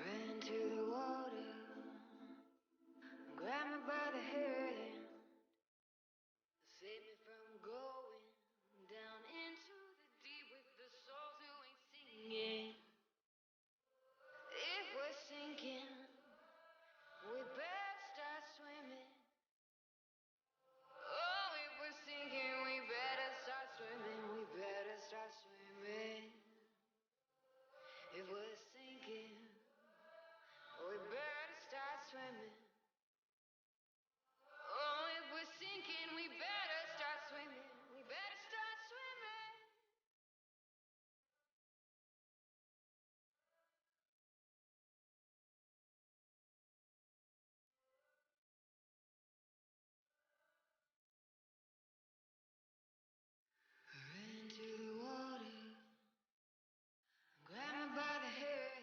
Ran to the water, grabbed me by the hand, saved me from going down into the deep with the souls who ain't singing. If we're sinking, we better start swimming. Oh, if we're sinking, we better start swimming. We better start swimming. If we're sinking, we better start swimming. Oh, if we're sinking, we better start swimming. We better start swimming. I ran to the water, grabbed me by the hair,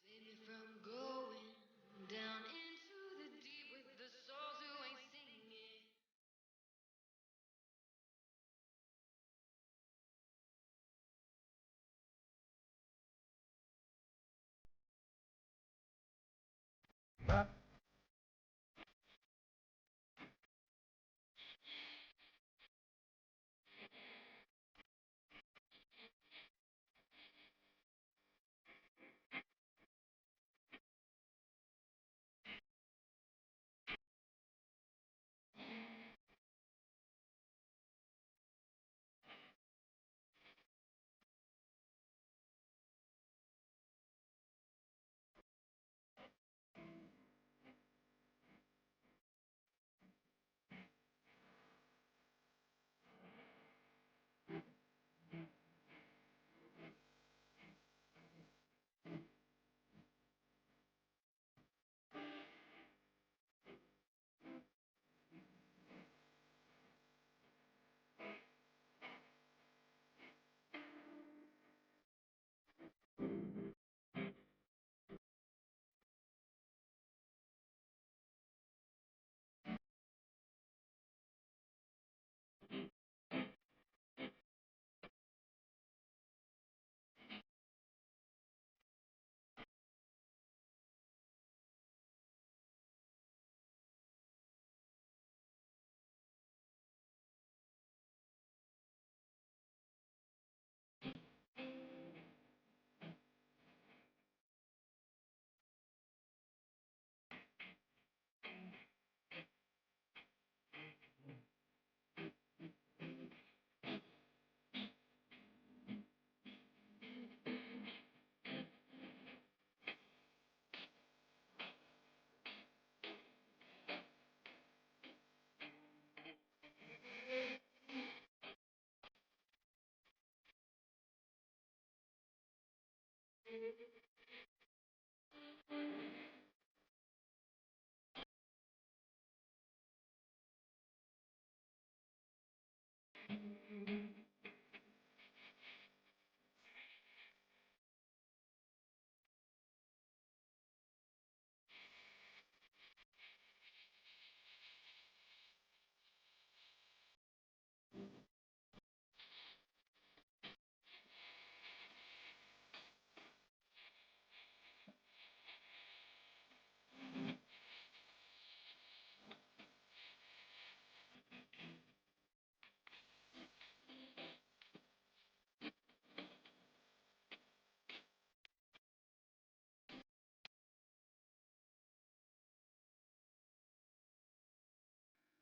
saved me from going down into the deep with the souls who ain't singing.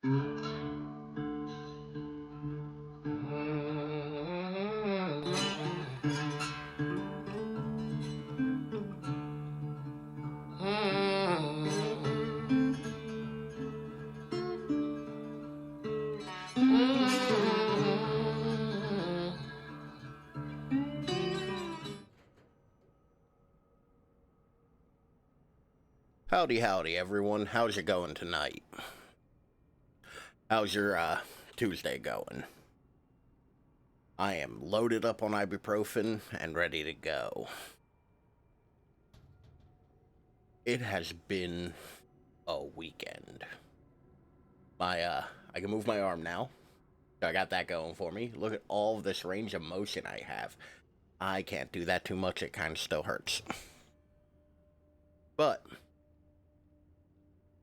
Howdy, howdy, everyone. How's it going tonight? How's your Tuesday going? I am loaded up on ibuprofen and ready to go. It has been a weekend. I can move my arm now. So I got that going for me. Look at all of this range of motion I have. I can't do that too much. It kind of still hurts. But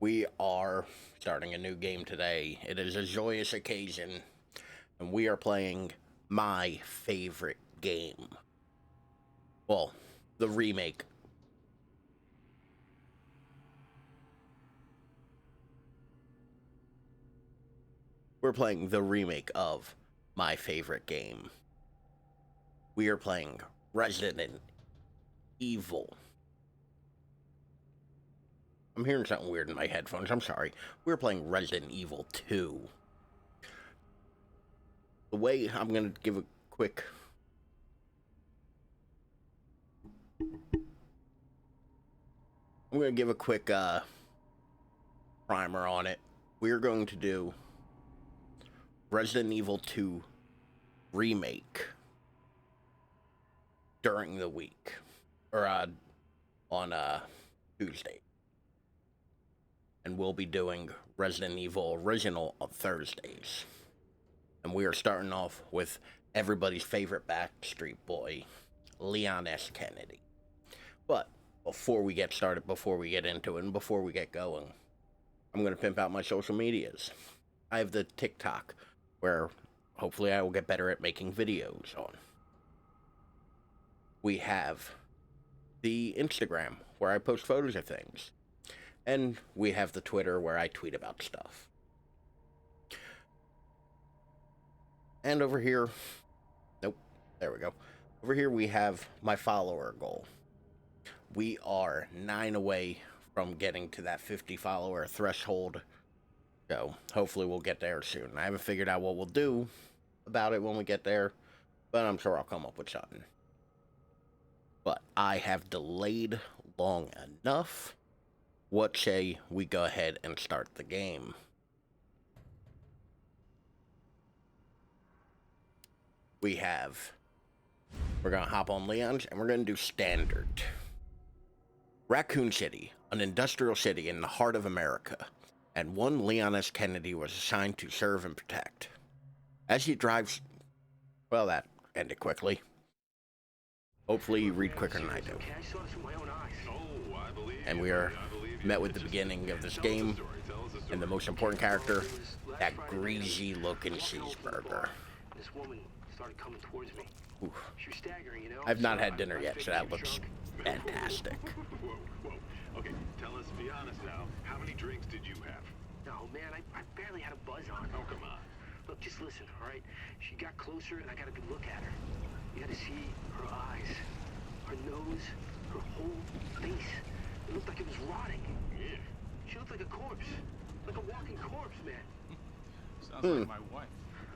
we are starting a new game today. It is a joyous occasion, and we are playing my favorite game. Well, the remake. We're playing the remake of my favorite game. We are playing Resident Evil. I'm hearing something weird in my headphones. I'm sorry. We're playing Resident Evil 2. The way I'm going to give a quick... I'm going to give a quick primer on it. We're going to do Resident Evil 2 Remake during the week. Or on Tuesday. And we'll be doing Resident Evil Original on Thursdays. And we are starting off with everybody's favorite Backstreet Boy, Leon S. Kennedy. But before we get started, before we get into it, and before we get going, I'm going to pimp out my social medias. I have the TikTok, where hopefully I will get better at making videos on. We have the Instagram, where I post photos of things. And we have the Twitter, where I tweet about stuff. And over here, nope, there we go. Over here we have my follower goal. We are 9 away from getting to that 50 follower threshold. So hopefully we'll get there soon. I haven't figured out what we'll do about it when we get there, but I'm sure I'll come up with something. But I have delayed long enough. What say we go ahead and start the game? We're going to hop on Leon's, and we're going to do standard. Raccoon City, an industrial city in the heart of America, and one Leon S. Kennedy was assigned to serve and protect. As he drives... Well, that ended quickly. Hopefully you read quicker than I do. And we are met with the beginning of this game, and the most important character, that greasy looking cheeseburger. This woman started coming towards me. Oof. She was staggering, you know? I've not had dinner yet, so that looks fantastic. Whoa. Okay, tell us, be honest now, how many drinks did you have? No, man, I barely had a buzz on. Oh, come on. Look, just listen, all right? She got closer, and I got a good look at her. You had to see her eyes, her nose, her whole face. It looked like it was rotting. Yeah. She looked like a corpse. Like a walking corpse, man. Sounds like my wife.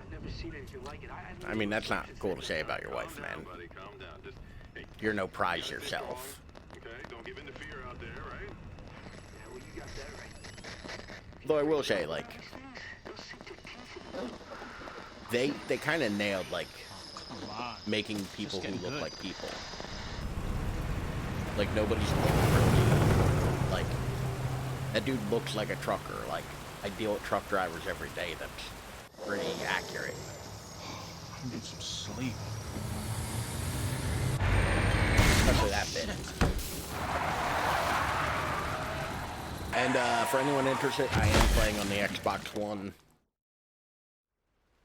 I've never seen anything like it. I mean, that's not cool to say about your wife, man. Buddy, calm down. Just, hey, You're no prize yourself. okay, don't give in to fear out there, right? Yeah, well, you got that right. Though I will say, like, they kind of nailed, like, Come on. making people Just who getting look good. like people. Like, nobody's looking for people. Like, that dude looks like a trucker. Like, I deal with truck drivers every day. That's pretty accurate. I need some sleep. Especially that bit. And for anyone interested, I am playing on the Xbox One.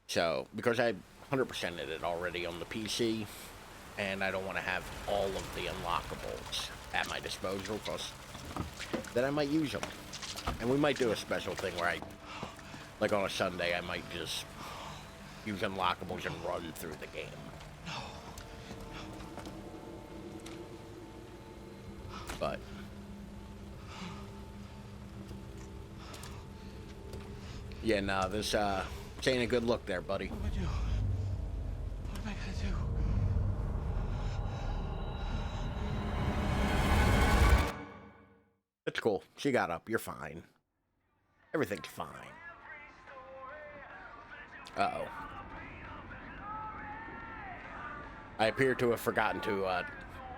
So, because I 100%ed it already on the PC, and I don't want to have all of the unlockables at my disposal, because then I might use them. And we might do a special thing where I Like on a Sunday, I might just use unlockables and run through the game. But yeah, nah, this ain't a good look there, buddy. What am I doing? What am I gonna do? It's cool. She got up. You're fine. Everything's fine. Uh-oh. I appear to have forgotten to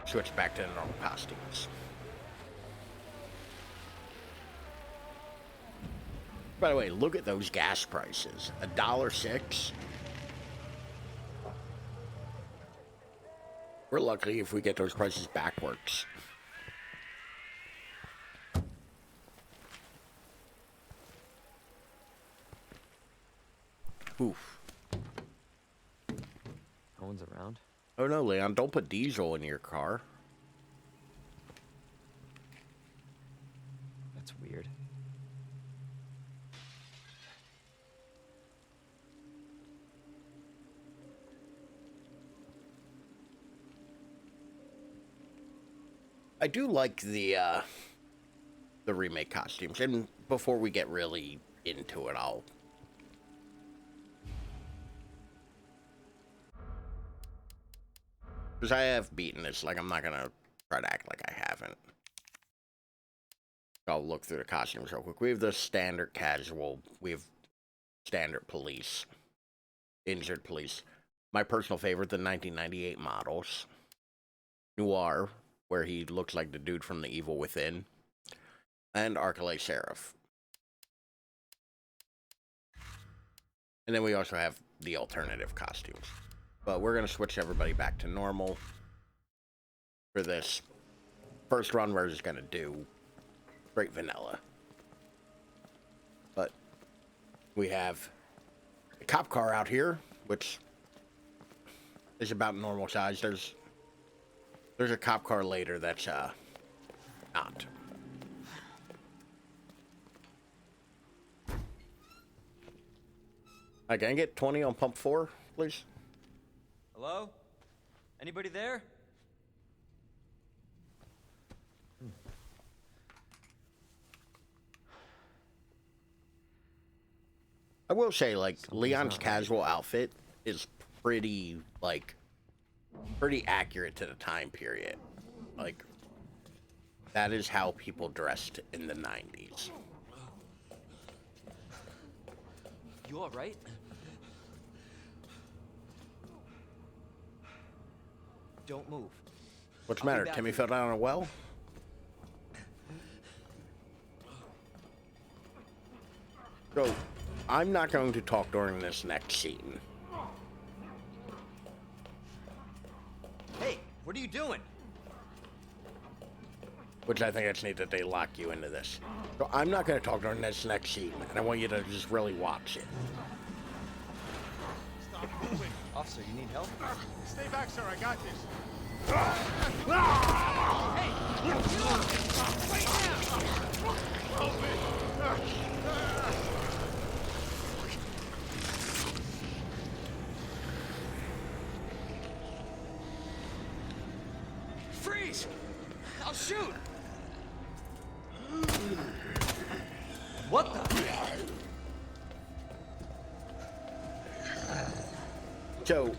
switch back to the normal costumes. By the way, look at those gas prices. $1.06. We're lucky if we get those prices backwards. Oof. No one's around? Oh no, Leon, don't put diesel in your car. That's weird. I do like the remake costumes, and before we get really into it, because I have beaten this, like, I'm not gonna try to act like I haven't. I'll look through the costumes real quick. We have the standard casual, we have standard police, injured police. My personal favorite, the 1998 models. Noir, where he looks like the dude from The Evil Within. And Arcalay Sheriff. And then we also have the alternative costumes. But we're going to switch everybody back to normal for this first run. We're just going to do straight vanilla. But we have a cop car out here, which is about normal size. There's a cop car later that's not. I can I get 20 on pump 4, please? Hello? Anybody there? I will say, like, Something's Leon's not right. casual outfit is pretty accurate to the time period. Like, that is how people dressed in the 90s. You alright? Don't move. What's the I'll be matter? back Timmy with fell down a well? So, I'm not going to talk during this next scene. Hey, what are you doing? Which I think it's neat that they lock you into this. So I'm not going to talk during this next scene, and I want you to just really watch it. Stop moving. Officer, you need help? Stay back, sir. I got this. Freeze! I'll shoot! What the? So,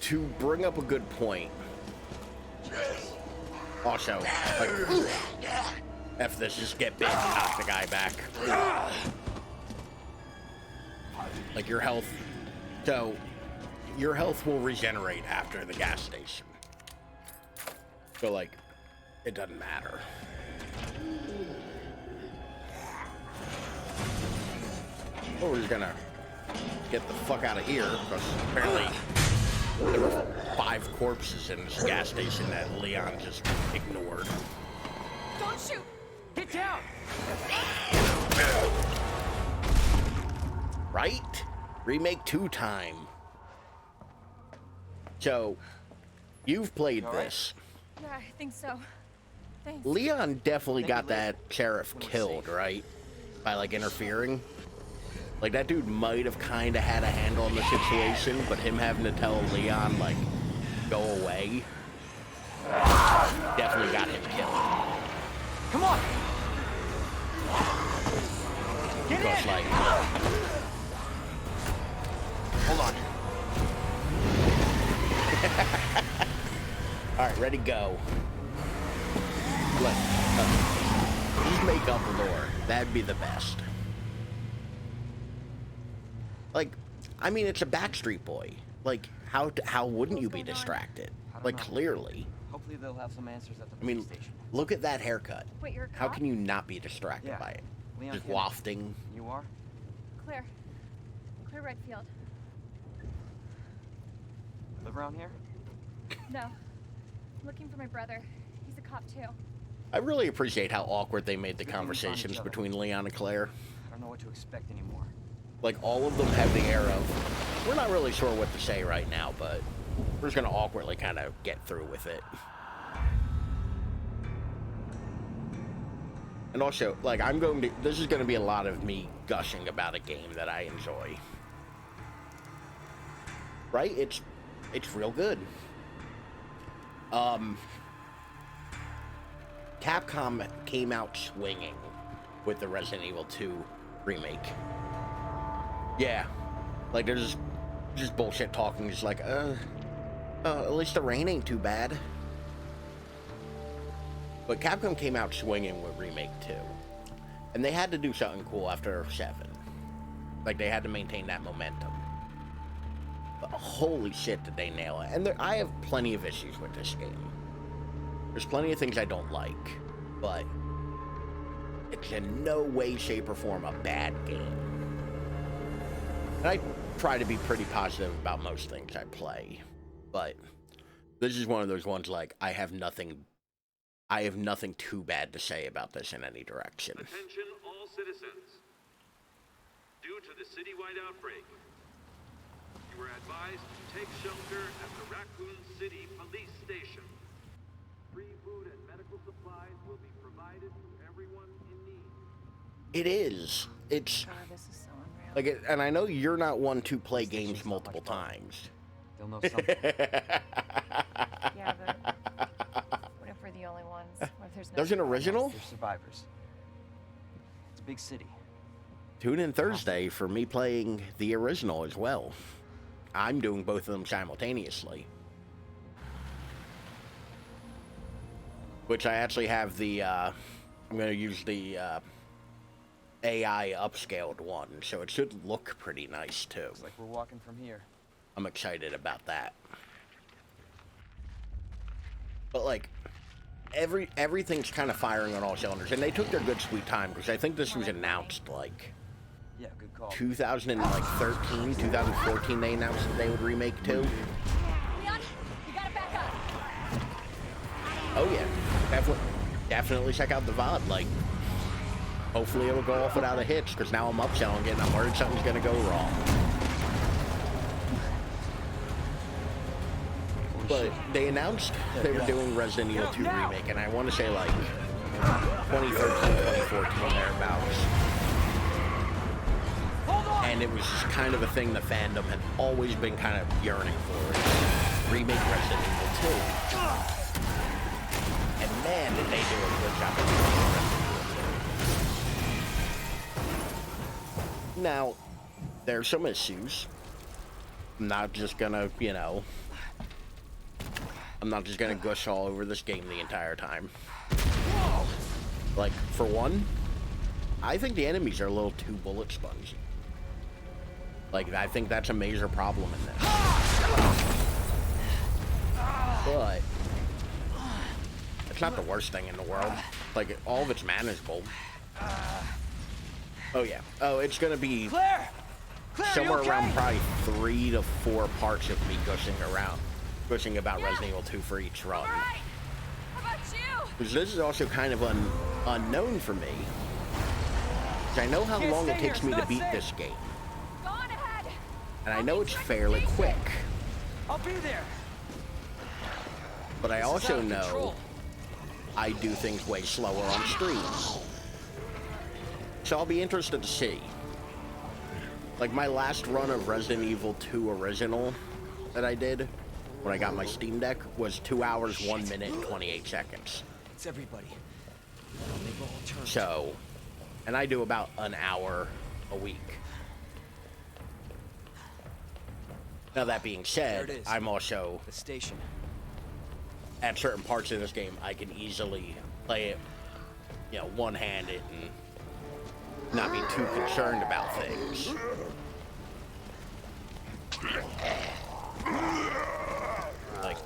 to bring up a good point, also, like, F this, just get bit and knock the guy back. Like, your health, so, your health will regenerate after the gas station. So, like, it doesn't matter. Oh, we're just gonna get the fuck out of here, because apparently there were 5 corpses in this gas station that Leon just ignored. Don't shoot! Get down! Right? Remake 2 time. So, you've played this. Yeah, I think so. Thanks. Leon definitely Thank got you, Liz. that sheriff When we're killed, safe. right? by like interfering. Like that dude might have kind of had a handle on the situation, but him having to tell Leon like go away definitely got him killed. Come on. Get Because in. like, Hold on. all right, ready, go. Like, just make up lore. That'd be the best. Like, I mean, it's a Backstreet Boy. Like, how wouldn't you be distracted? I don't Like, know. clearly. Hopefully they'll have some answers at the I mean, police station. look at that haircut. Wait, you're a How cop? can you not be distracted Yeah. by it? Leon Just Kennedy. wafting. You are? Claire. Claire Redfield. Live around here? No. I'm looking for my brother. He's a cop too. I really appreciate how awkward they made the Good thing we found conversations each other. between Leon and Claire. I don't know what to expect anymore. Like, all of them have the air of, we're not really sure what to say right now, but we're just gonna awkwardly kind of get through with it. And also, like, this is gonna be a lot of me gushing about a game that I enjoy. Right? It's real good. Capcom came out swinging with the Resident Evil 2 remake. Yeah, like there's just bullshit talking, just like, at least the rain ain't too bad. But Capcom came out swinging with Remake 2, and they had to do something cool after 7. Like, they had to maintain that momentum. But holy shit, did they nail it. And I have plenty of issues with this game. There's plenty of things I don't like, but it's in no way, shape, or form a bad game. And I try to be pretty positive about most things I play, but this is one of those ones like I have nothing too bad to say about this in any direction. Attention all citizens. Due to the citywide outbreak, you are advised to take shelter at the Raccoon City Police Station. Free food and medical supplies will be provided to everyone in need. It is. It's God, this is so unreal. like, and I know you're not one to play games multiple times. They'll know something. Yeah, but what if we're the only ones? What if there's no There's an original? They're survivors. It's a big city. Tune in Thursday for me playing the original as well. I'm doing both of them simultaneously. Which I actually have the, I'm going to use the AI upscaled one, so it should look pretty nice too. Looks like we're walking from here. I'm excited about that. But like, everything's kind of firing on all cylinders, and they took their good sweet time, because I think this was announced like Yeah, good call. 2013, 2014 they announced that they would remake 2. Leon, you gotta back up. Oh yeah, definitely check out the VOD. Like, hopefully it'll go off without a hitch, because now I'm upselling it and I'm worried something's gonna go wrong. But they announced they were doing Resident Evil 2 remake, and I want to say like 2013, 2014 thereabouts. And it was just kind of a thing the fandom had always been kind of yearning for, is remake Resident Evil 2. And man, did they do a good job of remaking Resident Evil 2. Now, there's some issues. I'm not just gonna, I'm not just gonna gush all over this game the entire time. Like, for one, I think the enemies are a little too bullet spongy. Like, I think that's a major problem in this. But it's not the worst thing in the world. Like, all of it's manageable. Oh yeah. Oh, it's gonna be Claire! Claire, somewhere you okay? around probably 3 to 4 parts of me gushing about Resident Evil 2 for each run. All right. How about you? Because this is also kind of unknown for me. Because I know how Can't long stay it here, takes it's me to not beat safe. this game. Go on ahead. And I know it's fairly quick. I'll be there. But I This is also out of know control. I do things way slower on stream. So I'll be interested to see. Like, my last run of Resident Evil 2 Original that I did when I got my Steam Deck was 2 hours, 1 minute, and 28 seconds. It's everybody. They've all turned. So, and I do about an hour a week. Now, that being There said, it is. I'm also, The station. at certain parts of this game, I can easily play it, you know, one-handed and not be too concerned about things. Like,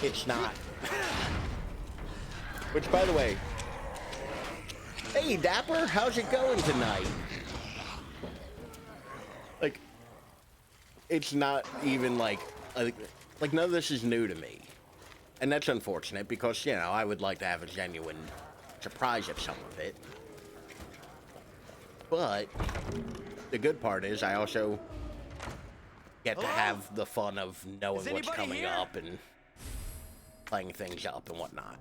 it's not. Which, by the way, hey, Dapper, how's it going tonight? Like, it's not even like none of this is new to me. And that's unfortunate because, you know, I would like to have a genuine surprise at some of it. But the good part is I also get to have the fun of knowing what's coming up and playing things up and whatnot.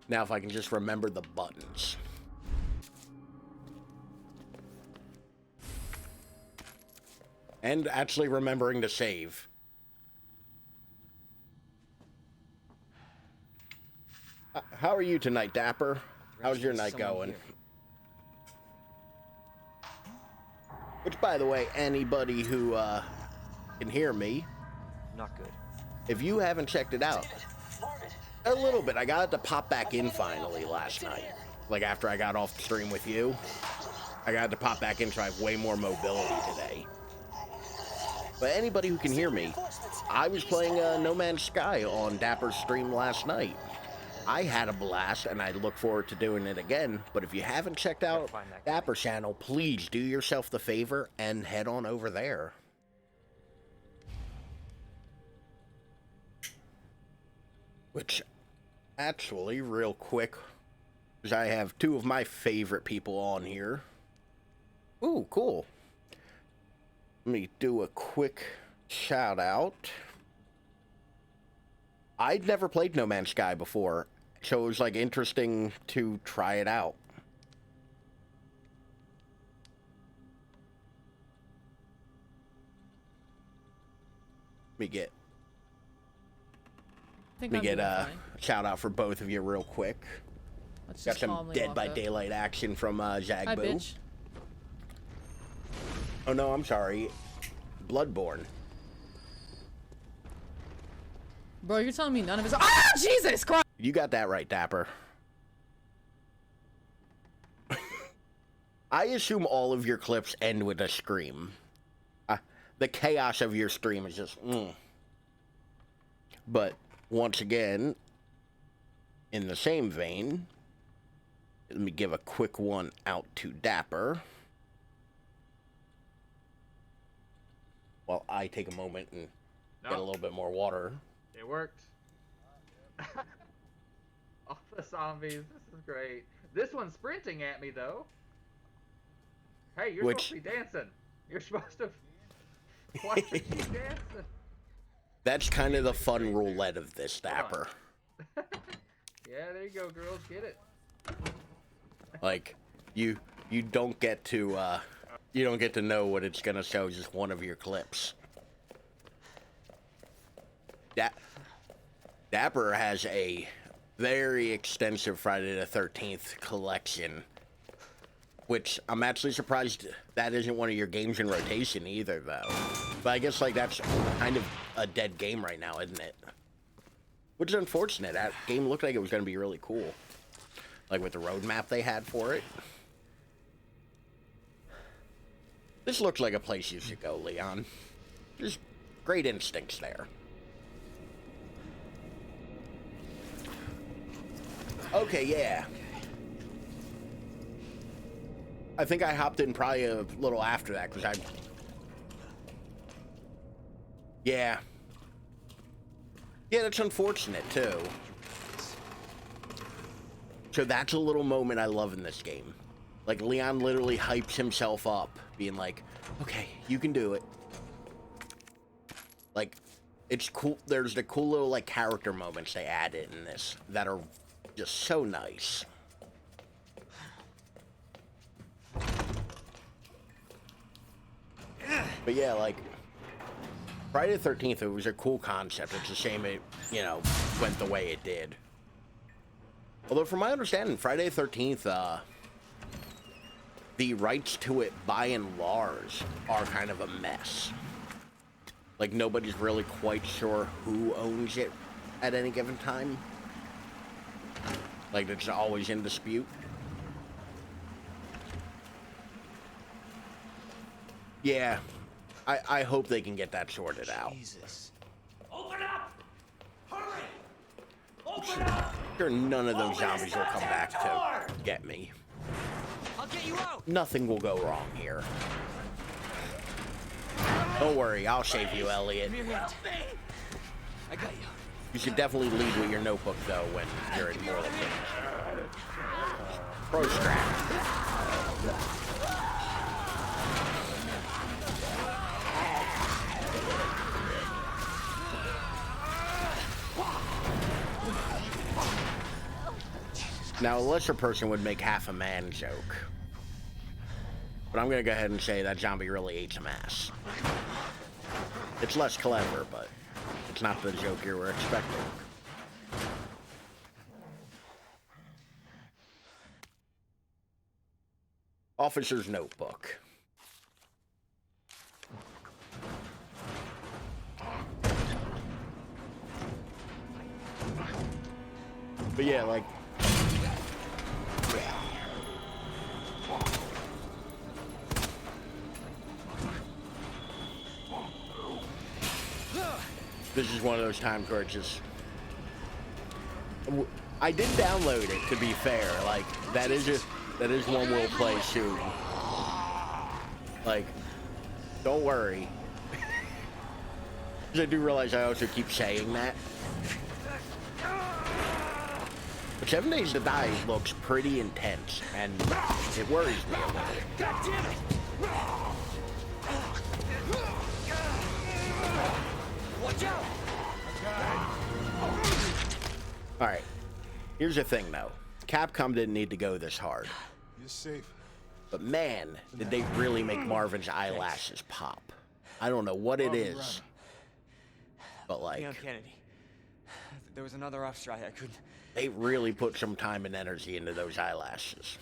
Now, if I can just remember the buttons. And actually remembering to save. How are you tonight, Dapper? How's your night going? Which, by the way, anybody who can hear me, Not good. if you haven't checked it out, a little bit. I got it to pop back in finally last night. Like, after I got off the stream with you, I got it to pop back in so I have way more mobility today. But anybody who can hear me, I was playing No Man's Sky on Dapper's stream last night. I had a blast, and I look forward to doing it again. But if you haven't checked out Dapper's channel, please do yourself the favor and head on over there. Which, actually, real quick, because I have two of my favorite people on here. Ooh, cool. Let me do a quick shout out. I'd never played No Man's Sky before, so it was like interesting to try it out. Let me get a shout out for both of you real quick. Got some Dead by Daylight action from Zagbu. Hi, bitch. Oh no, I'm sorry. Bloodborne. Bro, you're telling me none of his. Ah, Jesus Christ! You got that right, Dapper. I assume all of your clips end with a scream. The chaos of your stream is just. But once again, in the same vein, let me give a quick one out to Dapper. While I take a moment and get a little bit more water. It worked. All the zombies. This is great. This one's sprinting at me, though. Hey, you're supposed to be dancing. You're supposed to. Why is she dancing? That's kind of the fun roulette of this, Dapper. Yeah, there you go, girls. Get it. Like, you don't get to you don't get to know what it's gonna show just one of your clips. Dapper has a very extensive Friday the 13th collection, which I'm actually surprised that isn't one of your games in rotation either, though. But I guess, like, that's kind of a dead game right now, isn't it? Which is unfortunate. That game looked like it was going to be really cool. Like, with the roadmap they had for it. This looks like a place you should go, Leon. There's great instincts there. Okay, yeah. I think I hopped in probably a little after that, because I... Yeah. Yeah, that's unfortunate, too. So that's a little moment I love in this game. Like, Leon literally hypes himself up, being like, okay, you can do it. Like, it's cool. There's the cool little like character moments they added in this that are just so nice. But yeah, like Friday the 13th, it was a cool concept. It's a shame it, you know, went the way it did. Although, from my understanding, Friday the 13th, the rights to it, by and large, are kind of a mess. Like, nobody's really quite sure who owns it at any given time. Like, it's always in dispute. Yeah, I hope they can get that sorted out. Jesus. Open up! Hurry! Open up! Sure, none of those zombies will come back to get me. I'll get you out. Nothing will go wrong here. Don't worry, I'll save you, Elliot. Come here, Hint. I got you. You should definitely lead with your notebook, though, when you're in mortal danger. Pro strap. Now, a lesser person would make half a man joke. But I'm gonna go ahead and say that zombie really ate some ass. It's less clever, but it's not the joke you were expecting. Officer's notebook. But yeah, like... This is one of those times where it's just... I did download it, to be fair. Like, that is one we'll play soon. Like, don't worry. I do realize I also keep saying that. But 7 Days to Die looks pretty intense, and it worries me a little. God damn it! Watch out! Alright, here's the thing though. Capcom didn't need to go this hard. You're safe. But man, did they really make Marvin's eyelashes pop. I don't know what it is. But like... Leon Kennedy. There was another off strike. I couldn't... They really put some time and energy into those eyelashes.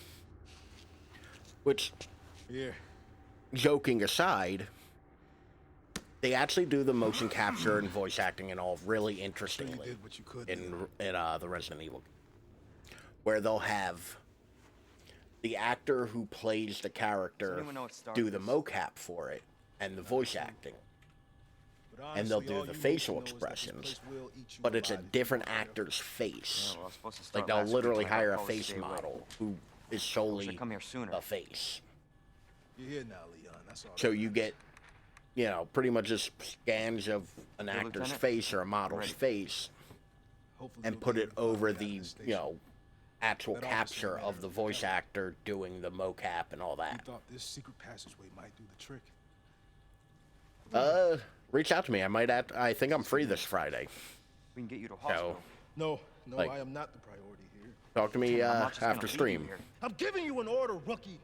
Which, joking aside, they actually do the motion capture and voice acting and all really interestingly in the Resident Evil, where they'll have the actor who plays the character do the mocap for it and the voice acting. And they'll do the facial expressions, but it's a different actor's face. Like, they'll literally hire a face model who is solely a face. You're here now, Leon. That's all. So you get, you know, pretty much just scans of an actor's face or a model's face and put it over the, you know, actual capture of the voice actor doing the mocap and all that. You thought this secret passageway might do the trick. Reach out to me. I think I'm free this Friday. We can get you to hospital. No, like, I am not the priority here. Talk to me after stream. I'm giving you an order, rookie.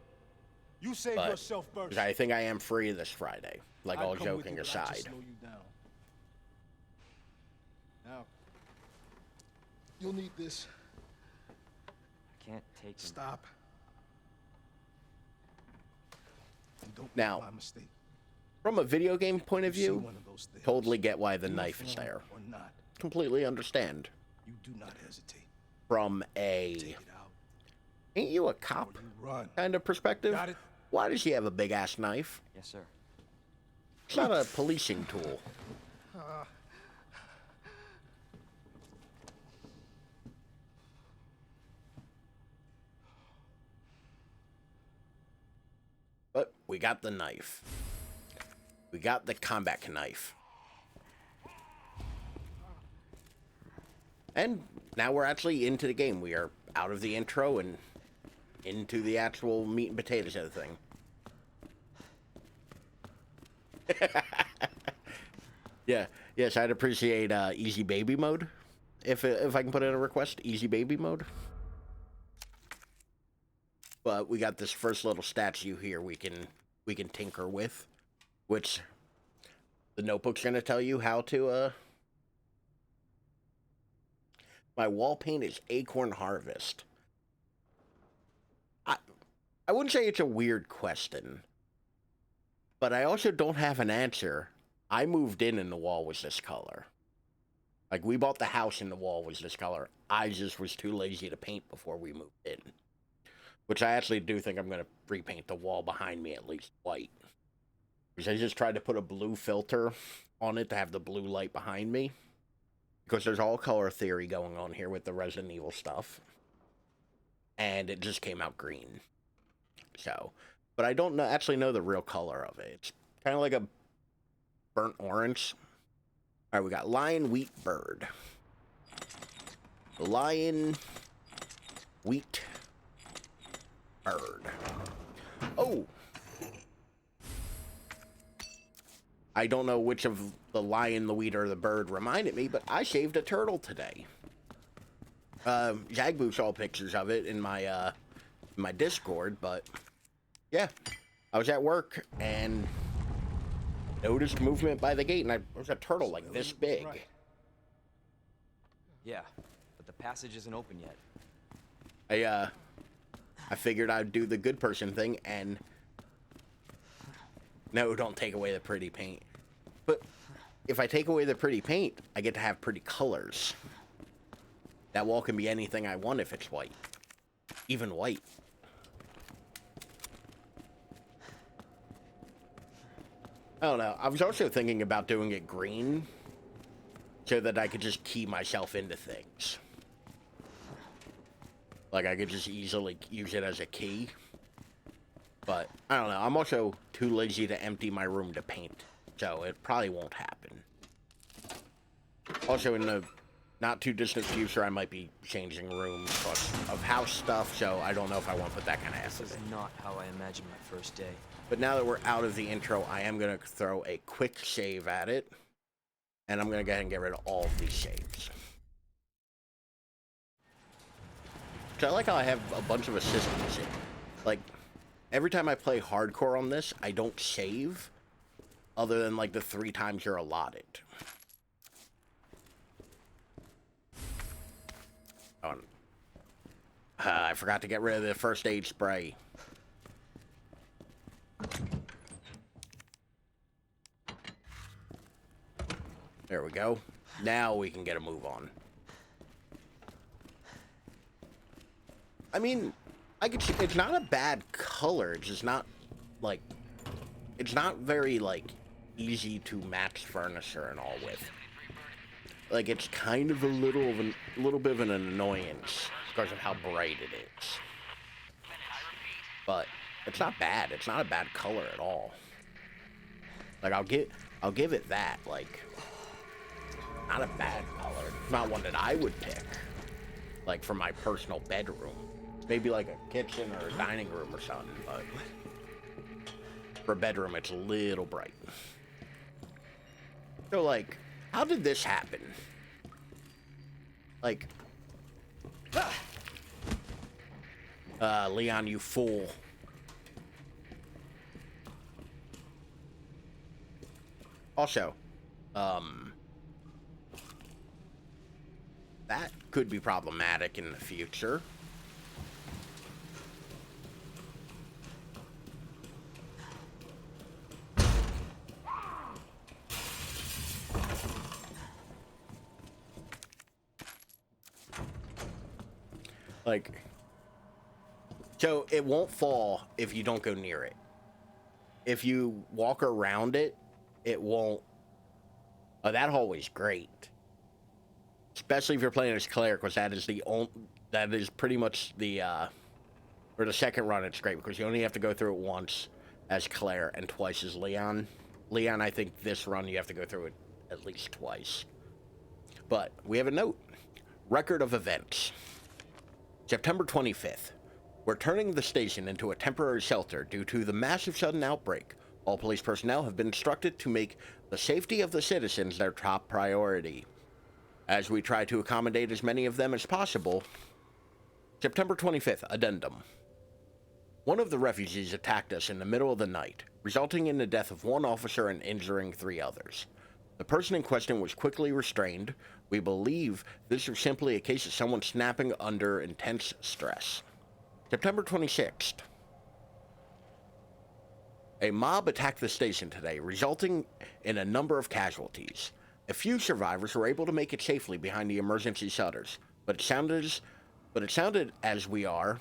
You save yourself first. I think I am free this Friday. Like, all joking aside. Slow you down. Now, you'll need this. I can't take him. Stop. And don't Now, make my mistake. From a video game point of view, totally get why the knife is there. Completely understand. You do not hesitate. From a ain't you a cop kind of perspective, why does he have a big ass knife? Yes, sir. It's not a policing tool. But we got the knife. We got the combat knife. And now we're actually into the game. We are out of the intro and into the actual meat and potatoes of the thing. Yeah, Yes, I'd appreciate easy baby mode. If I can put in a request, easy baby mode. But we got this first little statue here we can tinker with, which the notebook's gonna tell you how to. My wall paint is Acorn Harvest. I wouldn't say it's a weird question, but I also don't have an answer. I moved in and the wall was this color. Like, we bought the house and the wall was this color. I just was too lazy to paint before we moved in. Which I actually do think I'm going to repaint the wall behind me at least white. Because I just tried to put a blue filter on it to have the blue light behind me. Because there's all color theory going on here with the Resident Evil stuff. And it just came out green. So, but I don't actually know the real color of it. It's kind of like a burnt orange. All right, we got lion, wheat, bird. Lion, wheat, bird. Oh! I don't know which of the lion, the wheat, or the bird reminded me, but I shaved a turtle today. Jagbu saw pictures of it in my Discord, but yeah, I was at work and noticed movement by the gate, and there was a turtle like this big. Yeah, but the passage isn't open yet. I figured I'd do the good person thing and no, don't take away the pretty paint. But if I take away the pretty paint, I get to have pretty colors. That wall can be anything I want if it's white. Even white. I don't know. I was also thinking about doing it green so that I could just key myself into things. Like, I could just easily use it as a key. But, I don't know. I'm also too lazy to empty my room to paint. So, it probably won't happen. Also, in the not too distant future, I might be changing rooms because of house stuff. So, I don't know if I want to put that kind of effort in. This is not how I imagined my first day. But now that we're out of the intro, I am going to throw a quick save at it. And I'm going to go ahead and get rid of all of these saves. So I like how I have a bunch of assistants. Like, every time I play hardcore on this, I don't save. Other than, like, the 3 times you're allotted. Oh, I forgot to get rid of the first aid spray. There we go. Now we can get a move on. I mean, it's not a bad color. It's just not, like, it's not very, like, easy to match furniture and all with. Like, it's kind of a little bit of an annoyance because of how bright it is. But it's not bad. It's not a bad color at all. Like, I'll give it that. Like, not a bad color. Not one that I would pick. Like, for my personal bedroom. Maybe like a kitchen or a dining room or something, but for a bedroom, it's a little bright. So, like, how did this happen? Like, Leon, you fool. Also, that could be problematic in the future. Like, so it won't fall if you don't go near it. If you walk around it, it won't. Oh, that hallway's great. Especially if you're playing as Claire, because that is pretty much the, for the second run, it's great, because you only have to go through it once as Claire and twice as Leon. Leon, I think this run you have to go through it at least twice. But we have a note. Record of events. September 25th. We're turning the station into a temporary shelter due to the massive sudden outbreak. All police personnel have been instructed to make the safety of the citizens their top priority. As we try to accommodate as many of them as possible. September 25th, addendum. One of the refugees attacked us in the middle of the night, resulting in the death of one officer and injuring 3 others. The person in question was quickly restrained. We believe this was simply a case of someone snapping under intense stress. September 26th. A mob attacked the station today, resulting in a number of casualties. A few survivors were able to make it safely behind the emergency shutters, but it sounded as we are...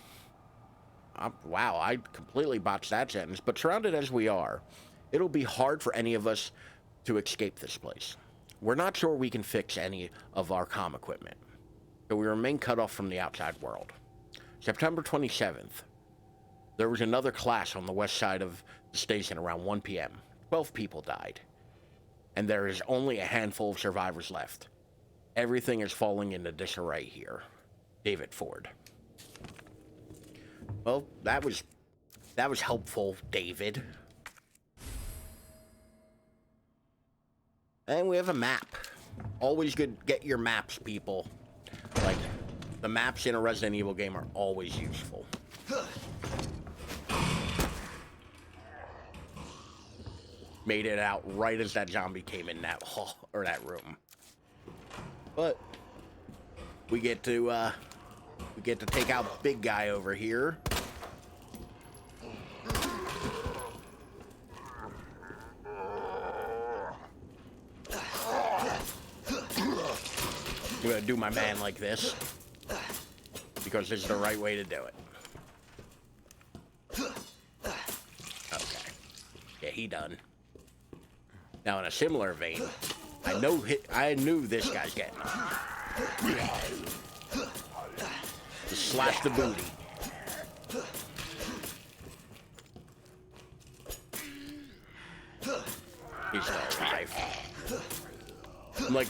wow, I completely botched that sentence. But surrounded as we are, it'll be hard for any of us to escape this place. We're not sure we can fix any of our comm equipment, so we remain cut off from the outside world. September 27th. There was another clash on the west side of the station around 1 p.m. 12 people died, and there is only a handful of survivors left. Everything is falling into disarray here. David Ford. Well, that was helpful, David. And we have a map. Always good. Get your maps, people. Like, the maps in a Resident Evil game are always useful. Made it out right as that zombie came in that hall, or that room. But we get to take out big guy over here. I'm gonna do my man like this because this is the right way to do it. Okay. Yeah, he done. Now, in a similar vein, I knew this guy's getting him. Just slash the booty. He's still alive. I'm like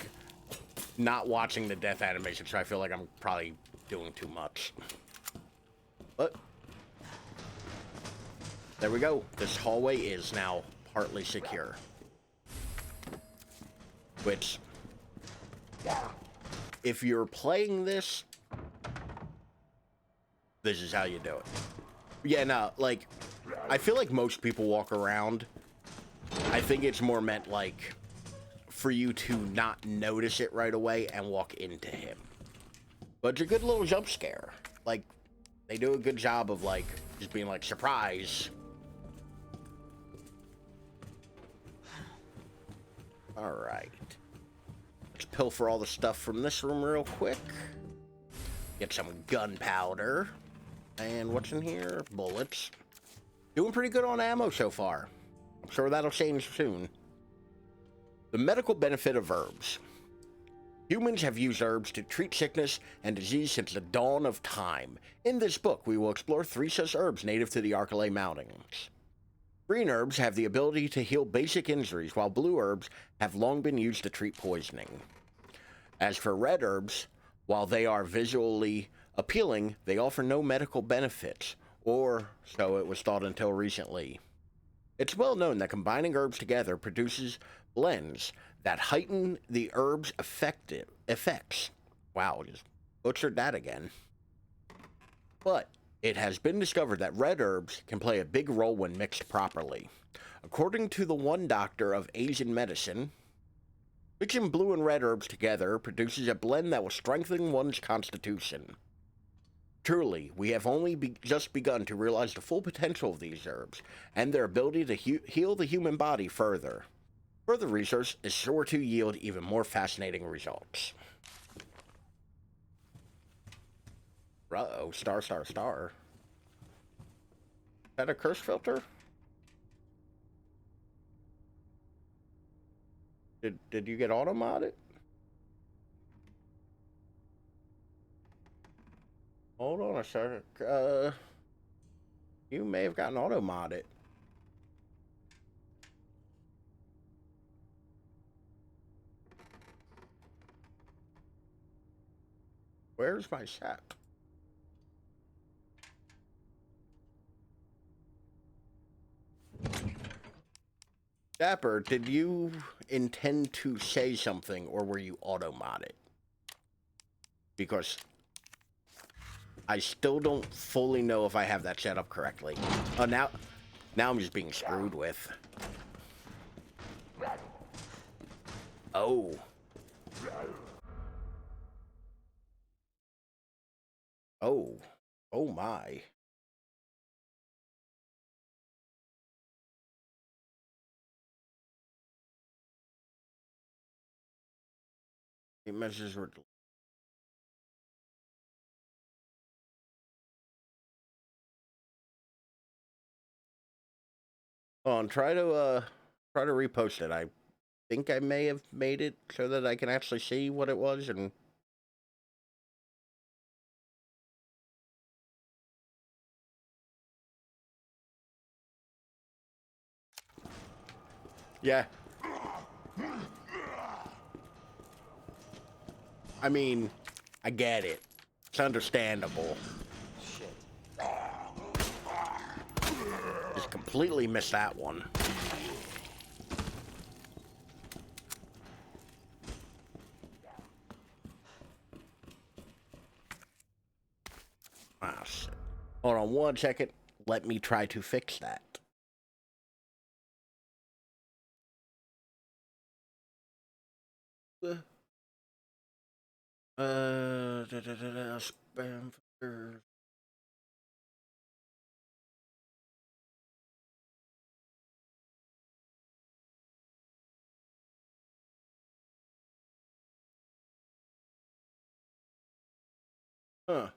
not watching the death animation, so I feel like I'm probably doing too much. But there we go. This hallway is now partly secure. Which, if you're playing this, this is how you do it. Yeah, no, like, I feel like most people walk around. I think it's more meant, like, for you to not notice it right away and walk into him. But it's a good little jump scare. Like, they do a good job of, like, just being like, surprise. Alright. Let's pilfer all the stuff from this room real quick. Get some gunpowder. And what's in here? Bullets. Doing pretty good on ammo so far. I'm sure that'll change soon. The medical benefit of herbs. Humans have used herbs to treat sickness and disease since the dawn of time. In this book, we will explore 3 such herbs native to the Arcalay Mountains. Green herbs have the ability to heal basic injuries, while blue herbs have long been used to treat poisoning. As for red herbs, while they are visually appealing, they offer no medical benefits, or so it was thought until recently. It's well known that combining herbs together produces blends that heighten the herb's effects. Wow, just butchered that again. But it has been discovered that red herbs can play a big role when mixed properly. According to the one doctor of Asian medicine, mixing blue and red herbs together produces a blend that will strengthen one's constitution. Truly, we have only just begun to realize the full potential of these herbs and their ability to heal the human body further. Further research is sure to yield even more fascinating results. Uh-oh, star. Is that a curse filter? Did you get auto-modded? Hold on a second. You may have gotten auto-modded. Where's my set? Dapper, did you intend to say something, or were you auto-modded? Because I still don't fully know if I have that set up correctly. Oh, now I'm just being screwed with. Oh. Oh. Oh my. It measures were. Hold on, try to repost it. I think I may have made it so that I can actually see what it was and. Yeah. I mean, I get it. It's understandable. Shit. Just completely missed that one. Ah, shit. Hold on one second. Let me try to fix that. Spam filter. Huh.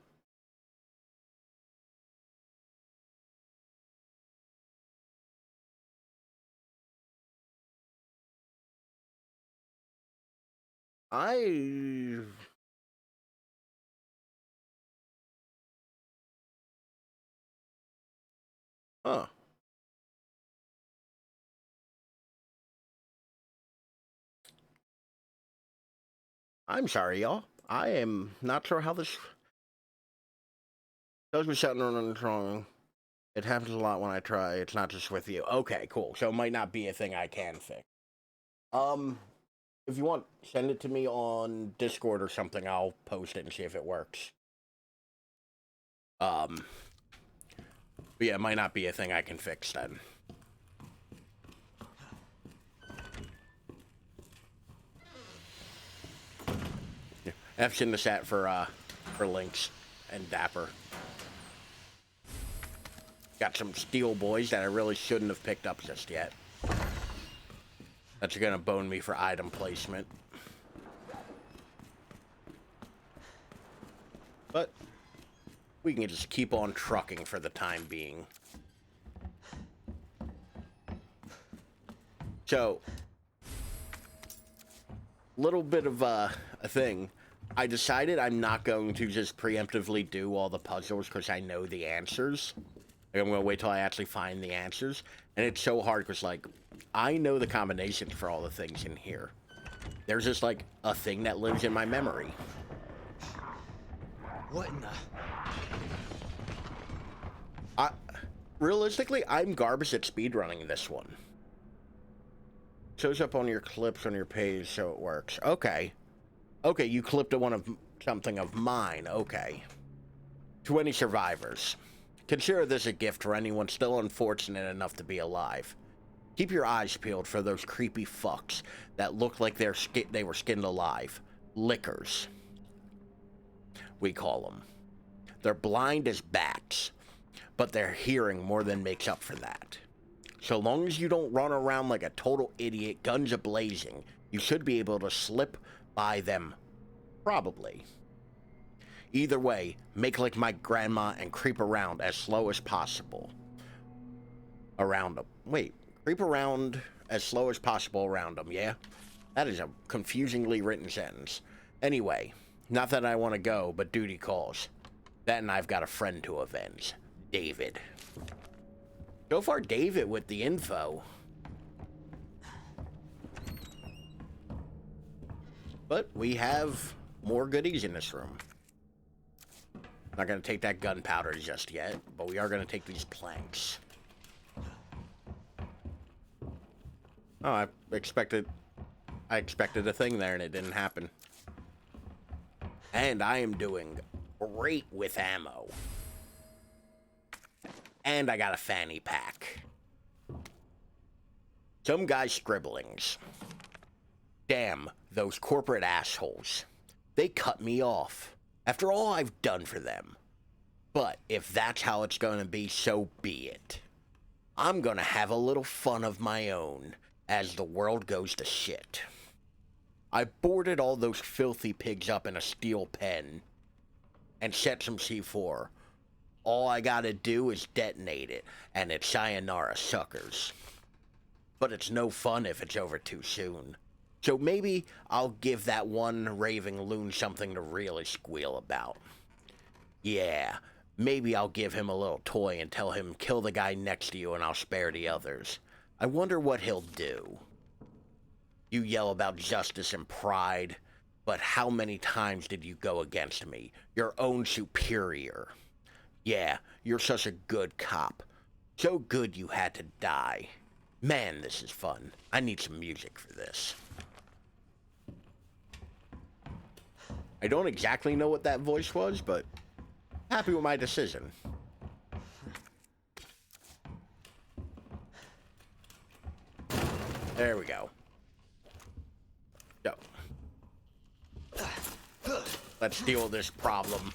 I. Huh. I'm sorry, y'all. I am not sure how this. Tells me something wrong. It happens a lot when I try. It's not just with you. Okay, cool. So it might not be a thing I can fix. If you want, send it to me on Discord or something. I'll post it and see if it works. But yeah, it might not be a thing I can fix then. Yeah. F's in the chat for links and Dapper. Got some steel boys that I really shouldn't have picked up just yet. That's gonna bone me for item placement. But we can just keep on trucking for the time being. So, little bit of a thing. I decided I'm not going to just preemptively do all the puzzles because I know the answers. Like, I'm going to wait till I actually find the answers. And it's so hard because, like, I know the combinations for all the things in here. There's just, like, a thing that lives in my memory. What in the... Realistically, I'm garbage at speedrunning this one. Shows up on your clips on your page, so it works. Okay. Okay, you clipped something of mine. Okay. To any survivors, consider this a gift for anyone still unfortunate enough to be alive. Keep your eyes peeled for those creepy fucks that look like they were skinned alive. Lickers, we call them. They're blind as bats, but their hearing more than makes up for that. So long as you don't run around like a total idiot, guns a-blazing, you should be able to slip by them. Probably. Either way, make like my grandma and creep around as slow as possible. Around them. Wait, creep around as slow as possible around them, yeah? That is a confusingly written sentence. Anyway, not that I want to go, but duty calls. That and I've got a friend to avenge. David. So far, David with the info. But we have more goodies in this room. Not going to take that gunpowder just yet, but we are going to take these planks. Oh, I expected a thing there and it didn't happen. And I am doing great with ammo. And I got a fanny pack. Some guy's scribblings. Damn, those corporate assholes. They cut me off. After all I've done for them. But if that's how it's gonna be, so be it. I'm gonna have a little fun of my own as the world goes to shit. I boarded all those filthy pigs up in a steel pen and set some C4. All I gotta do is detonate it, and it's sayonara, suckers. But it's no fun if it's over too soon. So maybe I'll give that one raving loon something to really squeal about. Yeah, maybe I'll give him a little toy and tell him kill the guy next to you and I'll spare the others. I wonder what he'll do. You yell about justice and pride, but how many times did you go against me? Your own superior. Yeah, you're such a good cop. So good you had to die. Man, this is fun. I need some music for this. I don't exactly know what that voice was, but happy with my decision. There we go. Go. Let's deal with this problem.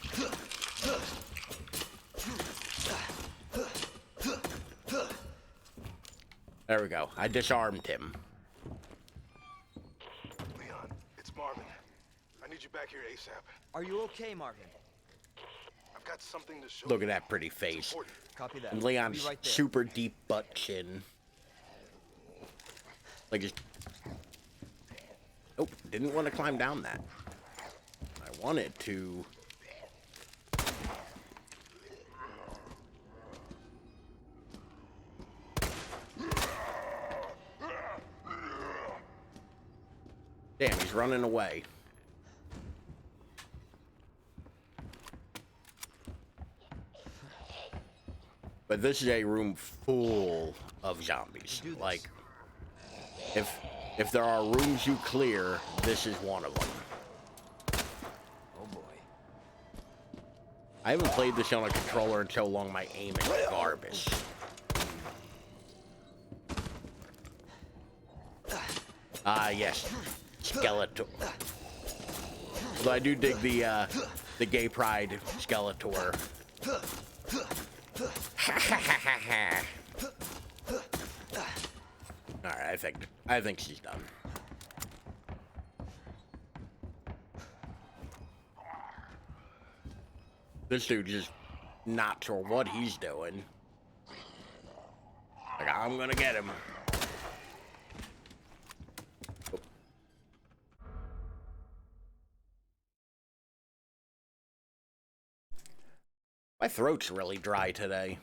There we go. I disarmed him. Leon, it's Marvin. I need you back here ASAP. Are you okay, Marvin? I've got something to show Look you. at that pretty It's face. important. Copy that. And I'll be Leon's right there. super deep butt chin. Like his... Oh, didn't want to climb down that. I wanted to... Damn, he's running away. But this is a room full of zombies. Like, if there are rooms you clear, this is one of them. Oh boy. I haven't played this on a controller in so long, my aim is garbage. Ah, yes. Skeletor. Although I do dig the gay pride Skeletor. Alright, I think she's done. This dude just not sure what he's doing. Like, I'm gonna get him. My throat's really dry today.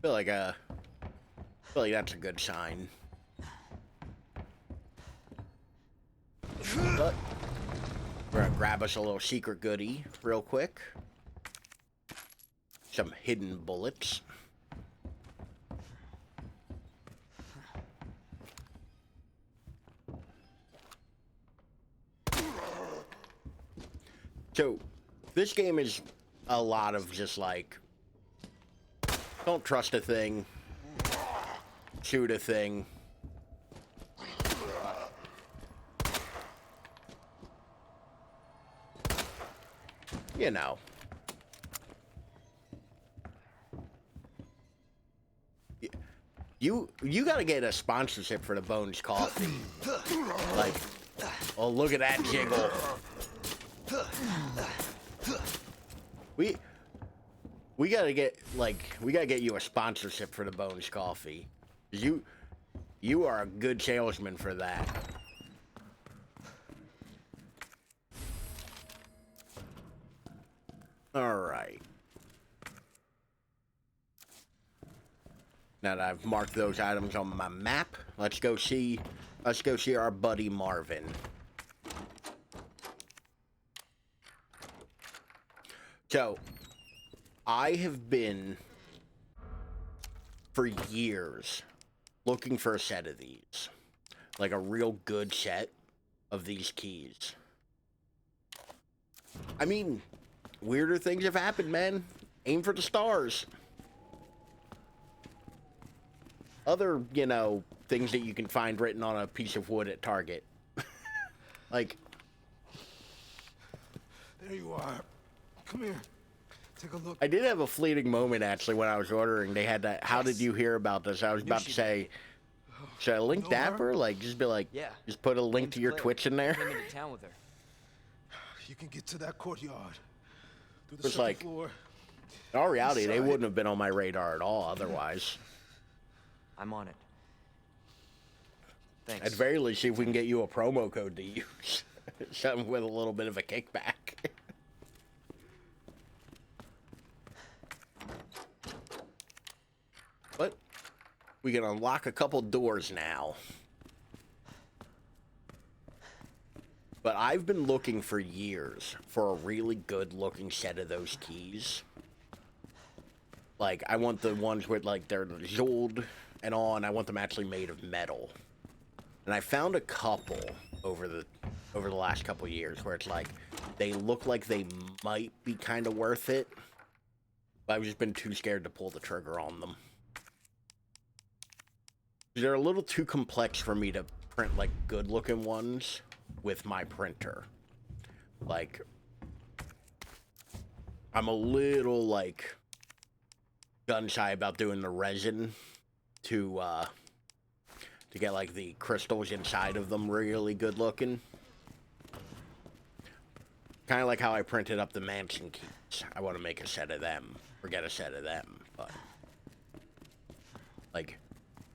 Feel like that's a good sign. But we're gonna grab us a little secret goodie real quick. Some hidden bullets. So, this game is a lot of just like, don't trust a thing, shoot a thing. You know. You gotta get a sponsorship for the Bones Coffee. Like, oh, look at that jiggle. We gotta get you a sponsorship for the Bones Coffee. You are a good salesman for that. All right. Now that I've marked those items on my map, let's go see our buddy Marvin. So, I have been, for years, looking for a set of these. Like a real good set of these keys. I mean, weirder things have happened, man. Aim for the stars. Other, you know, things that you can find written on a piece of wood at Target. Like... There you are. Come here. Take a look. I did have a fleeting moment, actually, when I was ordering. They had that, how did you hear about this? I was about to say, should I link Dapper? Like, just be like, Yeah. just put a link to your Twitch in there? Came into town with her. You can get to that courtyard. Through the It's second like, floor. in all reality, they Inside. wouldn't have been on my radar at all otherwise. I'm on it. Thanks. At very least, see if we can get you a promo code to use. Something with a little bit of a kickback. But we can unlock a couple doors now. But I've been looking for years for a really good looking set of those keys. Like, I want the ones with, like, they're jeweled and all, and I want them actually made of metal. And I found a couple over the last couple years where it's like, they look like they might be kind of worth it. But I've just been too scared to pull the trigger on them. They're a little too complex for me to print, like, good-looking ones with my printer. Like, I'm a little, like, gun-shy about doing the resin to get, like, the crystals inside of them really good-looking. Kind of like how I printed up the mansion keys. I want to make a set of them, or get a set of them, but... Like...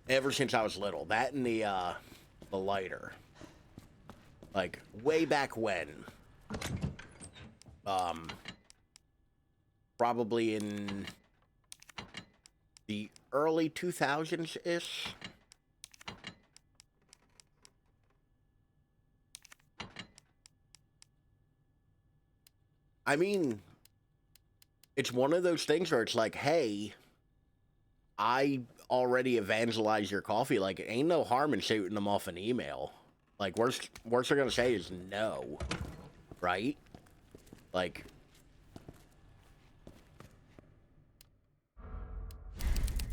Ever since I was little, that and the lighter, like way back when, probably in the early 2000s-ish. I mean, it's one of those things where it's like, hey, I already evangelize your coffee. Like, it ain't no harm in shooting them off an email. Like, worst they're gonna say is no, right? Like,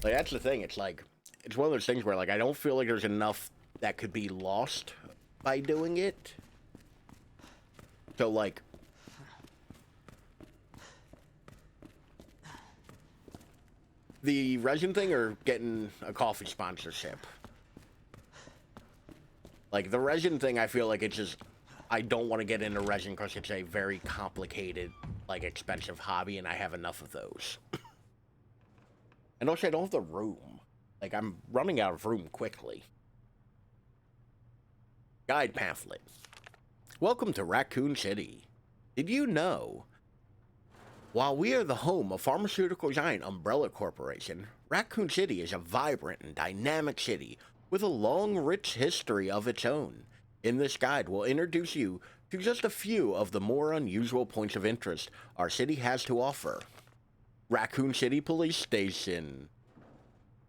that's the thing. It's like, it's one of those things where, like, I don't feel like there's enough that could be lost by doing it. So, like, the resin thing or getting a coffee sponsorship? Like, the resin thing, I feel like it's just... I don't want to get into resin because it's a very complicated, like, expensive hobby, and I have enough of those. And also, I don't have the room. Like, I'm running out of room quickly. Guide pamphlet. Welcome to Raccoon City. Did you know... While we are the home of pharmaceutical giant Umbrella Corporation, Raccoon City is a vibrant and dynamic city with a long, rich history of its own. In this guide, we'll introduce you to just a few of the more unusual points of interest our city has to offer. Raccoon City Police Station.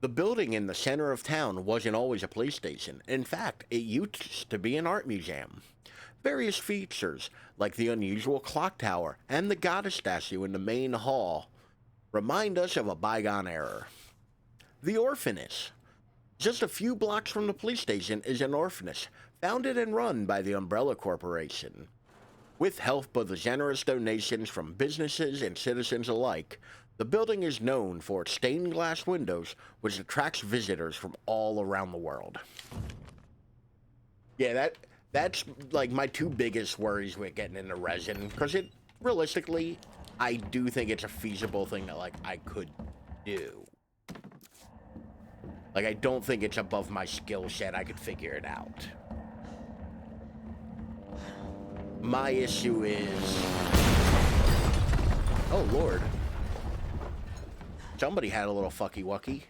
The building in the center of town wasn't always a police station. In fact, it used to be an art museum. Various features, like the unusual clock tower and the goddess statue in the main hall, remind us of a bygone era. The orphanage. Just a few blocks from the police station is an orphanage, founded and run by the Umbrella Corporation. With help of the generous donations from businesses and citizens alike, the building is known for its stained glass windows, which attracts visitors from all around the world. Yeah, that's like my two biggest worries with getting into resin, because it, realistically, I do think it's a feasible thing that, like, I could do. Like, I don't think it's above my skill set. I could figure it out. My issue is... Oh, Lord. Somebody had a little fucky-wucky.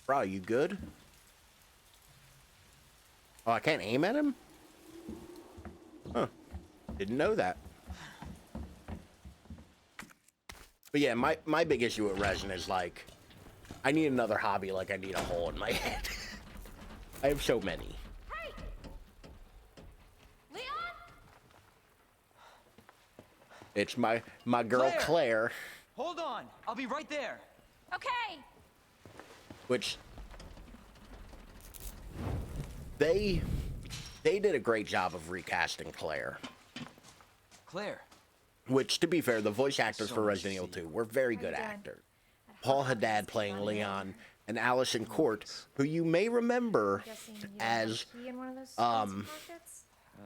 Bro, you good? Oh, I can't aim at him? Huh. Didn't know that. But yeah, my big issue with resin is, like, I need another hobby like I need a hole in my head. I have so many. Hey! Leon? It's my girl Claire. Hold on. I'll be right there. Okay. Which they did a great job of recasting Claire. Claire. Which, to be fair, the voice actors So for nice Resident to Evil see 2 were very good doing? actors. Paul Haddad playing Leon, and Allison Court, who you may remember Guessing you don't as have a key in one of those pockets?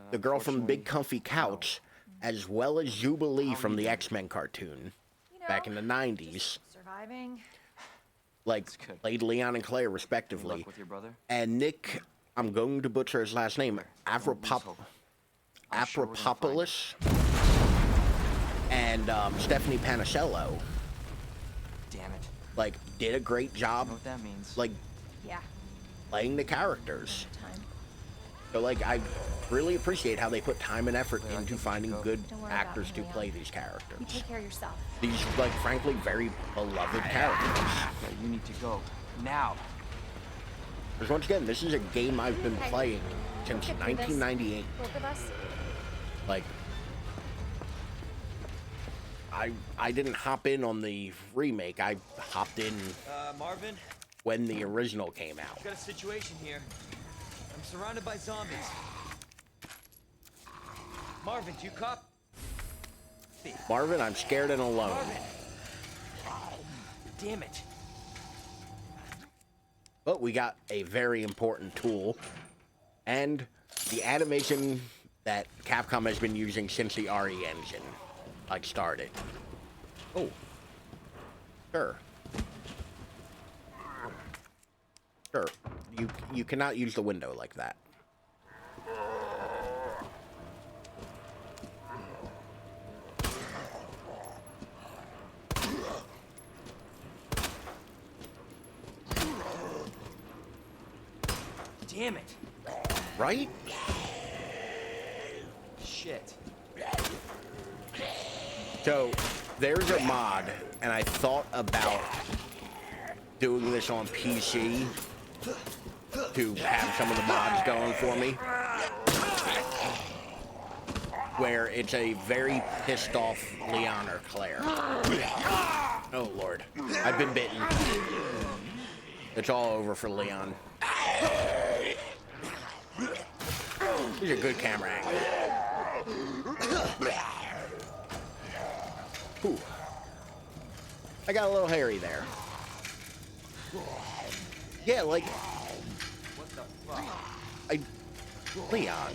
the girl from Big Comfy Couch, as well as Jubilee from the X-Men cartoon You know, back in the 90s. surviving. Like, good. played Leon and Claire Good respectively. luck with your brother. And Nick, I'm going to butcher his last name, Don't lose hope. I'm sure we're gonna find Apropopoulos, and Stephanie Panicello, Damn it. like, did a great You job, know what that means. like, Yeah. playing the characters. Time. So, like, I really appreciate how they put time and effort Claire, I into think we finding should go. good Don't worry about actors me, to Leon. play these You characters. take care of yourself. These, like, frankly, very beloved characters. Okay, you need to go. Now. Because, once again, this is a game I've been Okay. playing since Get through this. 1998. Both of us. Like, I didn't hop in on the remake. I hopped in Marvin, when the original came out. got a situation here. I'm surrounded by zombies. Marvin, do you cop? Marvin, I'm scared and alone. Marvin! Damn it. But we got a very important tool. And the animation that Capcom has been using since the RE engine, like, started. Oh. Sure. Sure. You cannot use the window like that. Damn it. Right? Shit. So, there's a mod, and I thought about doing this on PC to have some of the mods going for me. Where it's a very pissed off Leon or Claire. Oh lord. I've been bitten. It's all over for Leon. These are good camera angles. Ooh. I got a little hairy there. Yeah, like... What the fuck? Leon.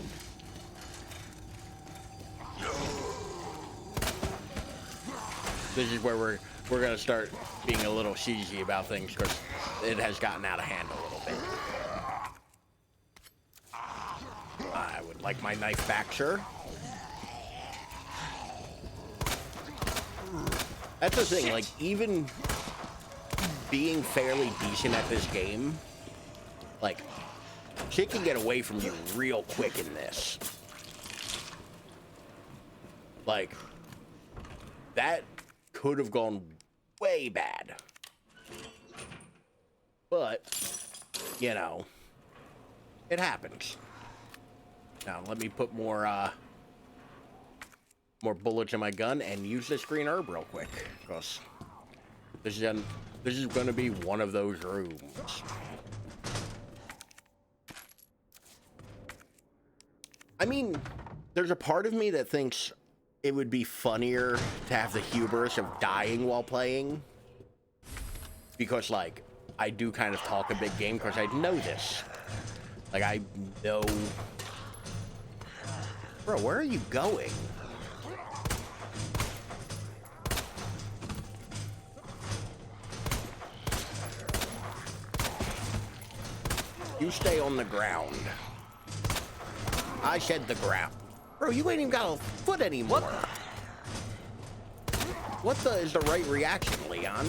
This is where we're gonna start being a little cheesy about things because it has gotten out of hand a little bit. I would like my knife back, sir. That's the thing, like, even being fairly decent at this game, like, shit can get away from you real quick in this. Like, that could have gone way bad. But, you know, it happens. Now, let me put more bullets in my gun and use this green herb real quick, because this is going to be one of those rooms. I mean, there's a part of me that thinks it would be funnier to have the hubris of dying while playing. Because, like, I do kind of talk a big game because I know this. Like, I know... Bro, where are you going? You stay on the ground. I said the ground. Bro, you ain't even got a foot anymore. What the is the right reaction, Leon?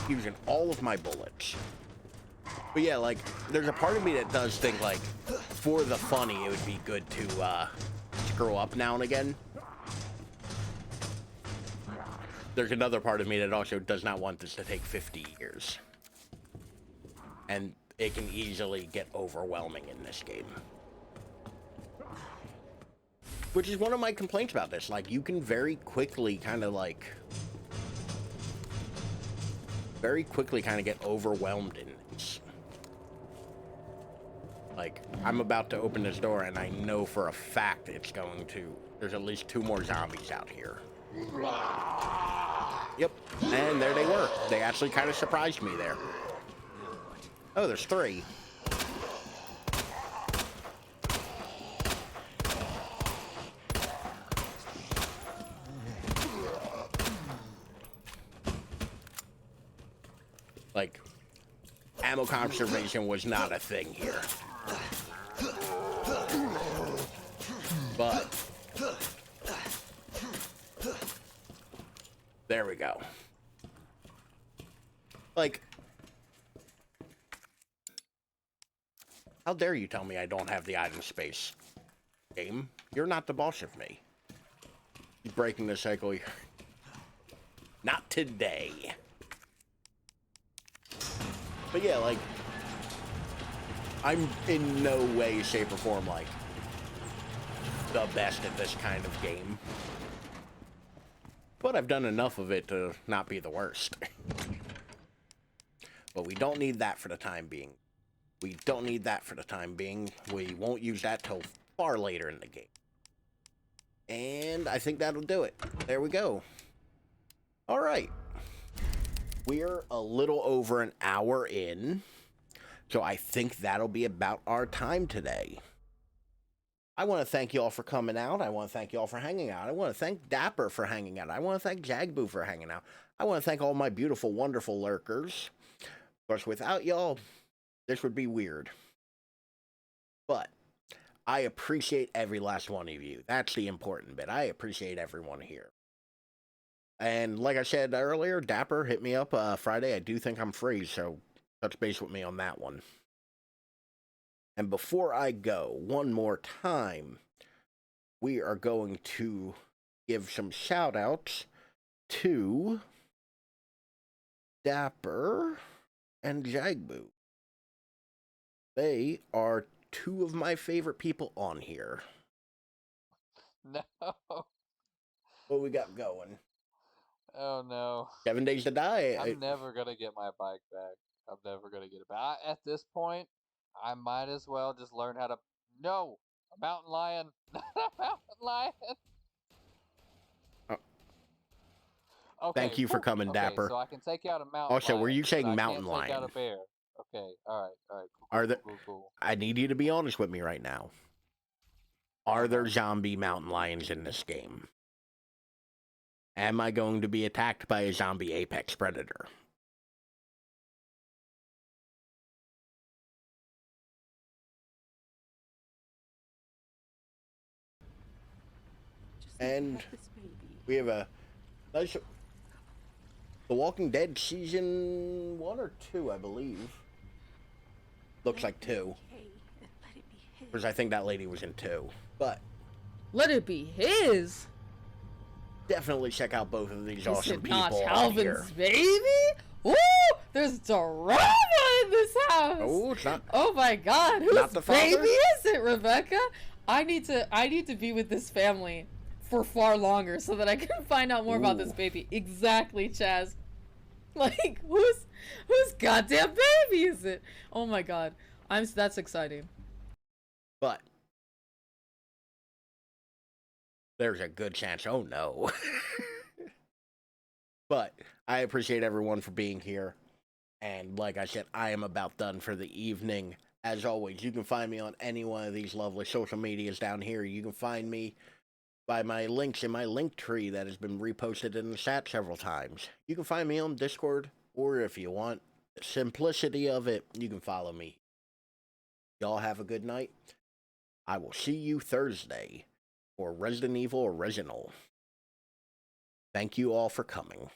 Using all of my bullets. But yeah, like, there's a part of me that does think, like, for the funny, it would be good to screw up now and again. there's another part of me that also does not want this to take 50 years. And it can easily get overwhelming in this game. Which is one of my complaints about this. Like, you can very quickly kind of get overwhelmed in this. Like, I'm about to open this door and I know for a fact there's at least 2 more zombies out here. Yep, and there they were. They actually kind of surprised me there. Oh, there's 3. Like, ammo conservation was not a thing here. But there we go. Like, how dare you tell me I don't have the item space? Game, you're not the boss of me. You're breaking the cycle. Not today. But yeah, like, I'm in no way, shape, or form, like, the best at this kind of game. But I've done enough of it to not be the worst. But we don't need that for the time being. We don't need that for the time being. We won't use that till far later in the game. And I think that'll do it. There we go. Alright. We're a little over an hour in. So I think that'll be about our time today. I want to thank you all for coming out. I want to thank you all for hanging out. I want to thank Dapper for hanging out. I want to thank Jagboo for hanging out. I want to thank all my beautiful, wonderful lurkers. Of course, without y'all, this would be weird. But I appreciate every last one of you. That's the important bit. I appreciate everyone here. And like I said earlier, Dapper, hit me up Friday. I do think I'm free, so touch base with me on that one. And before I go, one more time, we are going to give some shout-outs to Dapper and Jagboo. They are 2 of my favorite people on here. No. What we got going? Oh no. 7 Days to Die. I'm never gonna get my bike back. I'm never gonna get it back. At this point, I might as well just learn how to. No, a mountain lion, not a mountain lion. Okay. Thank you for coming, okay, Dapper. So I can take out a mountain Also, lion. were you saying but I mountain can't lion? Take out a bear. Okay. All right. Cool, Are there? Cool. I need you to be honest with me right now. Are there zombie mountain lions in this game? Am I going to be attacked by a zombie apex predator? And we have a nice The Walking Dead season 1 or 2, I believe. Looks like 2. Because I think that lady was in 2. But let it be his. Definitely check out both of these awesome people not on here. Calvin's baby? Woo! There's drama in this house. Oh, it's not. Oh my God, whose not the baby father? is it, Rebecca? I need to be with this family for far longer so that I can find out more about this baby. Exactly, Chaz. Like, whose goddamn baby is it? Oh my God, that's exciting. But there's a good chance. Oh no. But I appreciate everyone for being here. And like I said, I am about done for the evening. As always, you can find me on any one of these lovely social medias down here. You can find me by my links in my link tree that has been reposted in the chat several times. You can find me on Discord, or if you want the simplicity of it, you can follow me. Y'all have a good night. I will see you Thursday for Resident Evil Original. Thank you all for coming.